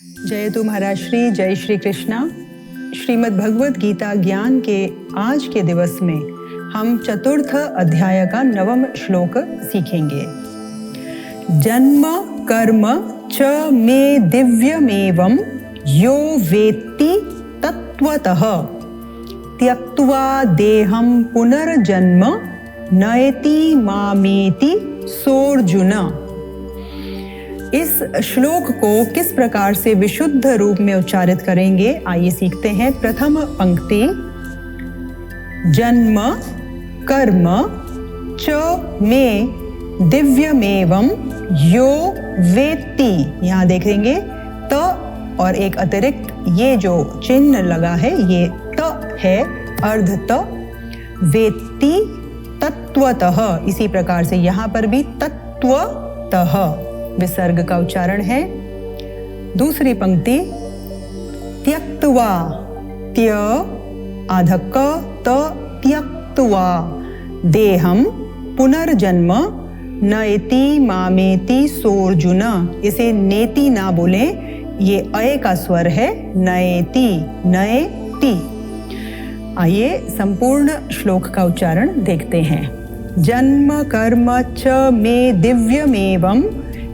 जयतु महाराज श्री, जय श्री कृष्णा। श्रीमद् भगवद गीता ज्ञान के आज के दिवस में हम चतुर्थ अध्याय का 9वां श्लोक सीखेंगे। जन्म कर्म च मे दिव्यमेवं यो वेत्ति तत्त्वतः त्यक्त्वा देहं पुनर्जन्म नयति मामेति सोऽर्जुन। इस श्लोक को किस प्रकार से विशुद्ध रूप में उच्चारित करेंगे, आइए सीखते हैं। प्रथम पंक्ति, जन्म कर्म च मे दिव्यमेवं यो वेत्ति। यहाँ देखेंगे त और एक अतिरिक्त ये जो चिन्ह लगा है ये त है, अर्ध त। वेत्ति तत्त्वतः, इसी प्रकार से यहाँ पर भी तत्त्वतः विसर्ग का उच्चारण है। दूसरी पंक्ति, त्यक्त्वा, त्य आधक त त्यक्त्वा देहं पुनर्जन्म नयति मामेति सोऽर्जुन। इसे नेति ना बोले, ये अय का स्वर है, नयति नयति। आइए संपूर्ण श्लोक का उच्चारण देखते हैं। जन्म कर्म च मे दिव्यमेवं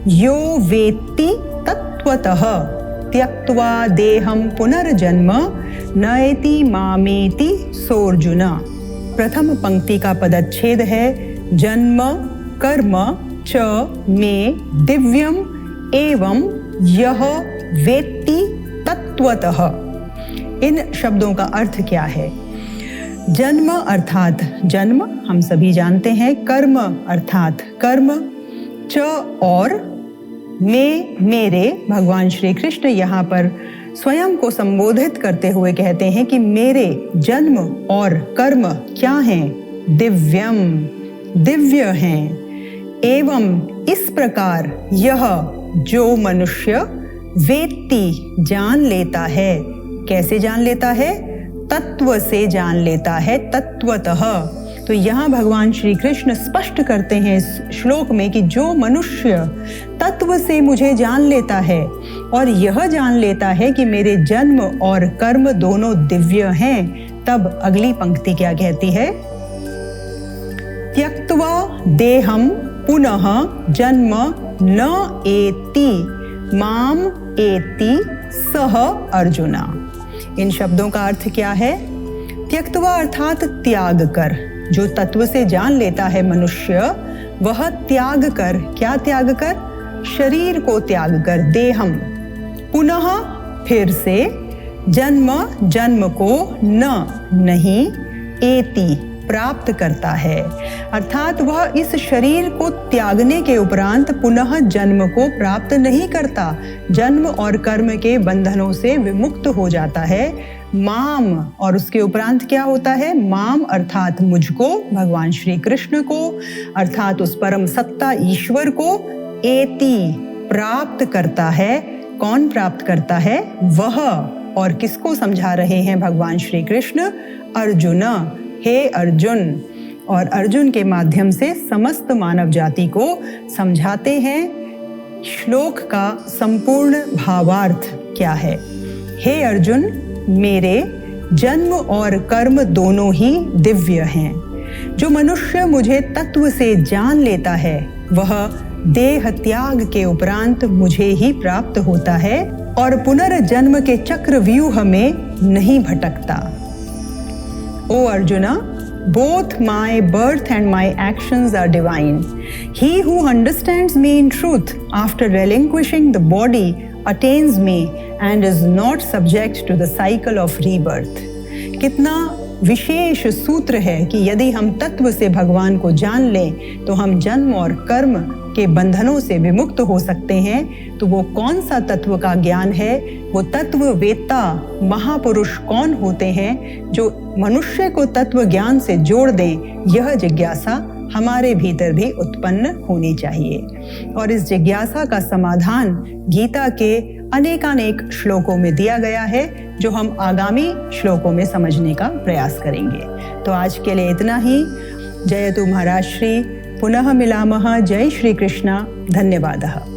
यो वेत्ति तत्त्वतः त्यक्त्वा देहं पुनर्जन्म नयति मामेति सोऽर्जुन। प्रथम पंक्ति का पदच्छेद है जन्म कर्म च मे दिव्यम एवं यह वेत्ति तत्त्वतः। इन शब्दों का अर्थ क्या है? जन्म अर्थात जन्म हम सभी जानते हैं, कर्म अर्थात कर्म, च और में मेरे। भगवान श्री कृष्ण यहाँ पर स्वयं को संबोधित करते हुए कहते हैं कि मेरे जन्म और कर्म क्या हैं? दिव्यम, दिव्य हैं। एवं इस प्रकार यह जो मनुष्य वेत्ति जान लेता है, कैसे जान लेता है? तत्व से जान लेता है, तत्वतः। तो यहाँ भगवान श्री कृष्ण स्पष्ट करते हैं इस श्लोक में कि जो मनुष्य तत्व से मुझे जान लेता है और यह जान लेता है कि मेरे जन्म और कर्म दोनों दिव्य हैं, तब अगली पंक्ति क्या कहती है? त्यक्त्वा देहं पुनः जन्म न एति माम एति सह अर्जुना। इन शब्दों का अर्थ क्या है? त्यक्त्वा अर्थात त्याग कर। जो तत्व से जान लेता है मनुष्य, वह त्याग कर, क्या त्याग कर? शरीर को त्याग कर, देहम, पुनः फिर से, जन्म जन्म को, न नहीं, एति प्राप्त करता है। अर्थात वह इस शरीर को त्यागने के उपरांत पुनः जन्म को प्राप्त नहीं करता, जन्म और कर्म के बंधनों से विमुक्त हो जाता है। माम और उसके उपरांत क्या होता है? माम अर्थात मुझको, भगवान श्री कृष्ण को, अर्थात उस परम सत्ता ईश्वर को, एति प्राप्त करता है। कौन प्राप्त करता है? वह। और किसको समझा रहे हैं भगवान श्री कृष्ण? अर्जुन, हे अर्जुन। और अर्जुन के माध्यम से समस्त मानव जाति को समझाते हैं श्लोक का संपूर्ण भावार्थ क्या है। हे अर्जुन, मेरे जन्म और कर्म दोनों ही दिव्य हैं। जो मनुष्य मुझे तत्व से जान लेता है, वह देह त्याग के उपरांत मुझे ही प्राप्त होता है और पुनर्जन्म के चक्रव्यूह में नहीं भटकता। ओ arjuna, both my birth and my actions are divine. He who understands me in truth after relinquishing the body attains me and is not subject to the cycle of rebirth. कितना विशेष सूत्र है कि यदि हम तत्व से भगवान को जान लें तो हम जन्म और कर्म के बंधनों से विमुक्त हो सकते हैं। तो वो कौन सा तत्व का ज्ञान है? वो तत्व वेत्ता महापुरुष कौन होते हैं जो मनुष्य को तत्व ज्ञान से जोड़ दें? यह जिज्ञासा हमारे भीतर भी उत्पन्न होनी चाहिए। और इस जिज्ञासा का समाधान गीता के अनेकानेक श्लोकों में दिया गया है, जो हम आगामी श्लोकों में समझने का प्रयास करेंगे। तो आज के लिए इतना ही। जयतु महाराज श्री। पुनः मिलामः। जय श्री कृष्ण। धन्यवादः।